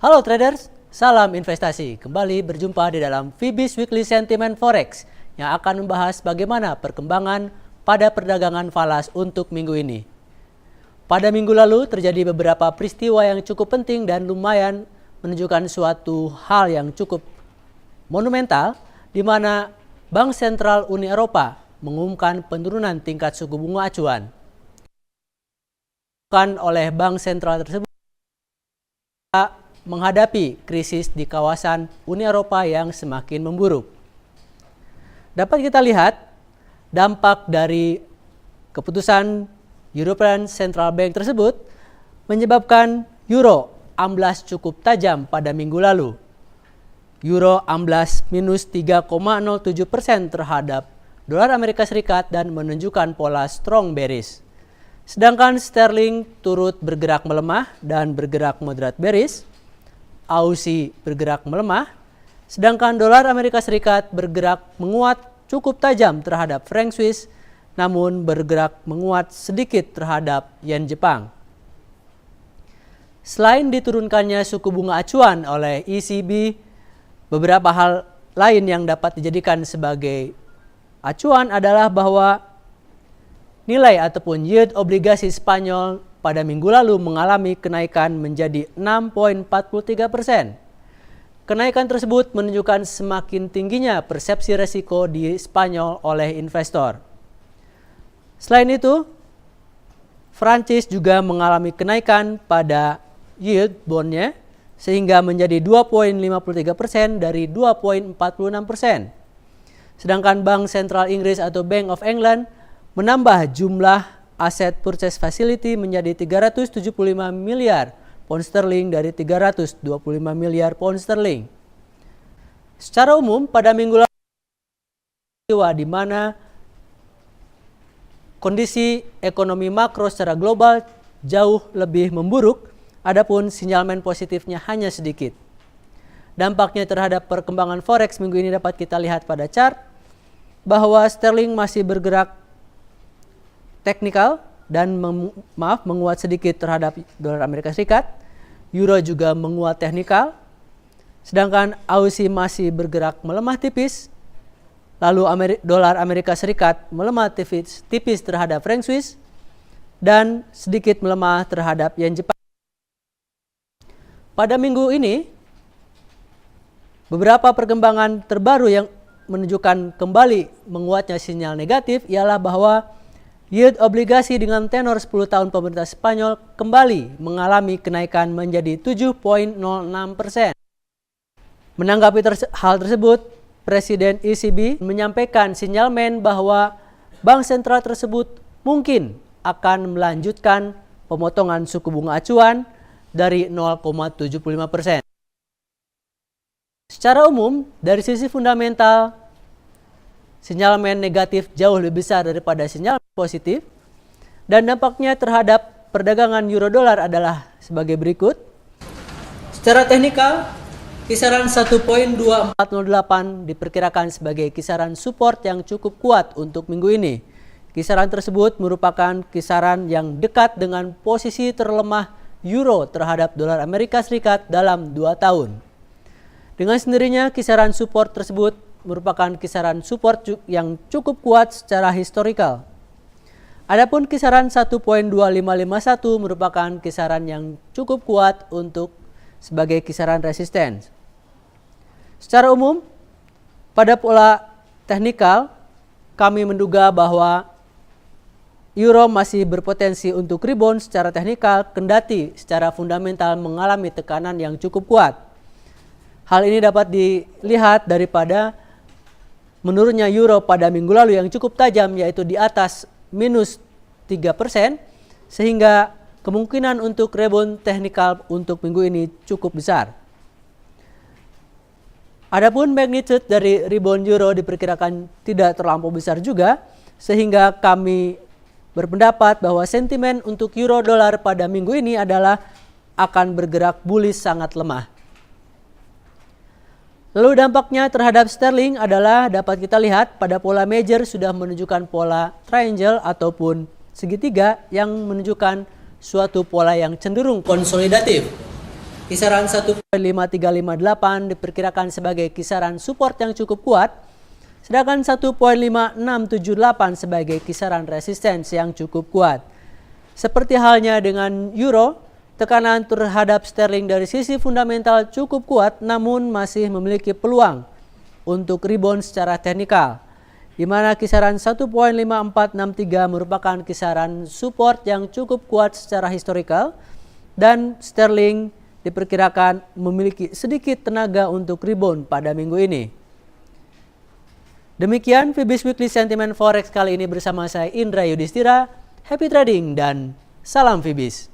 Halo traders, salam investasi. Kembali berjumpa di dalam Fibis Weekly Sentiment Forex yang akan membahas bagaimana perkembangan pada perdagangan falas untuk minggu ini. Pada minggu lalu terjadi beberapa peristiwa yang cukup penting dan lumayan menunjukkan suatu hal yang cukup monumental di mana Bank Sentral Uni Eropa mengumumkan penurunan tingkat suku bunga acuan. Oleh bank sentral tersebut menghadapi krisis di kawasan Uni Eropa yang semakin memburuk. Dapat kita lihat dampak dari keputusan European Central Bank tersebut menyebabkan euro amblas cukup tajam pada minggu lalu. Euro amblas minus 3,07% terhadap dolar Amerika Serikat dan menunjukkan pola strong bearish. Sedangkan sterling turut bergerak melemah dan bergerak moderat bearish. Aussie bergerak melemah, sedangkan dolar Amerika Serikat bergerak menguat cukup tajam terhadap franc Swiss, namun bergerak menguat sedikit terhadap yen Jepang. Selain diturunkannya suku bunga acuan oleh ECB, beberapa hal lain yang dapat dijadikan sebagai acuan adalah bahwa nilai ataupun yield obligasi Spanyol pada minggu lalu mengalami kenaikan menjadi 6,43%. Kenaikan tersebut menunjukkan semakin tingginya persepsi resiko di Spanyol oleh investor. Selain itu, Prancis juga mengalami kenaikan pada yield bondnya sehingga menjadi 2,53% dari 2,46%. Sedangkan Bank Sentral Inggris atau Bank of England menambah jumlah aset purchase facility menjadi 375 miliar pound sterling dari 325 miliar pound sterling. Secara umum pada minggu lalu di mana kondisi ekonomi makro secara global jauh lebih memburuk, adapun sinyalmen positifnya hanya sedikit. Dampaknya terhadap perkembangan forex minggu ini dapat kita lihat pada chart bahwa sterling masih bergerak teknikal dan menguat sedikit terhadap dolar Amerika Serikat. Euro juga menguat teknikal. Sedangkan Aussie masih bergerak melemah tipis. Lalu dolar Amerika Serikat melemah tipis terhadap franc Swiss dan sedikit melemah terhadap yen Jepang. Pada minggu ini beberapa perkembangan terbaru yang menunjukkan kembali menguatnya sinyal negatif ialah bahwa yield obligasi dengan tenor 10 tahun pemerintah Spanyol kembali mengalami kenaikan menjadi 7,06%. Menanggapi hal tersebut, Presiden ECB menyampaikan sinyalmen bahwa bank sentral tersebut mungkin akan melanjutkan pemotongan suku bunga acuan dari 0,75%. Secara umum, dari sisi fundamental, sinyalmen negatif jauh lebih besar daripada sinyal positif dan dampaknya terhadap perdagangan euro dolar adalah sebagai berikut. Secara teknikal, kisaran 1.2408 diperkirakan sebagai kisaran support yang cukup kuat untuk minggu ini. Kisaran tersebut merupakan kisaran yang dekat dengan posisi terlemah euro terhadap dolar Amerika Serikat dalam 2 tahun. Dengan sendirinya kisaran support tersebut merupakan kisaran support yang cukup kuat secara historikal. Adapun kisaran 1.2551 merupakan kisaran yang cukup kuat untuk sebagai kisaran resisten. Secara umum, pada pola teknikal, kami menduga bahwa euro masih berpotensi untuk rebound secara teknikal, kendati secara fundamental mengalami tekanan yang cukup kuat. Hal ini dapat dilihat daripada menurunnya euro pada minggu lalu yang cukup tajam, yaitu di atas minus 3%, sehingga kemungkinan untuk rebound teknikal untuk minggu ini cukup besar. Adapun magnitude dari rebound euro diperkirakan tidak terlampau besar juga, sehingga kami berpendapat bahwa sentimen untuk euro dolar pada minggu ini adalah akan bergerak bullish sangat lemah. Lalu dampaknya terhadap sterling adalah dapat kita lihat pada pola major sudah menunjukkan pola triangle ataupun segitiga yang menunjukkan suatu pola yang cenderung konsolidatif. Kisaran 1.5358 diperkirakan sebagai kisaran support yang cukup kuat, sedangkan 1.5678 sebagai kisaran resistance yang cukup kuat. Seperti halnya dengan euro, tekanan terhadap sterling dari sisi fundamental cukup kuat namun masih memiliki peluang untuk rebound secara teknikal, di mana kisaran 1.5463 merupakan kisaran support yang cukup kuat secara historikal dan sterling diperkirakan memiliki sedikit tenaga untuk rebound pada minggu ini. Demikian Fibis Weekly Sentiment Forex kali ini bersama saya Indra Yudhistira. Happy trading dan salam Fibis.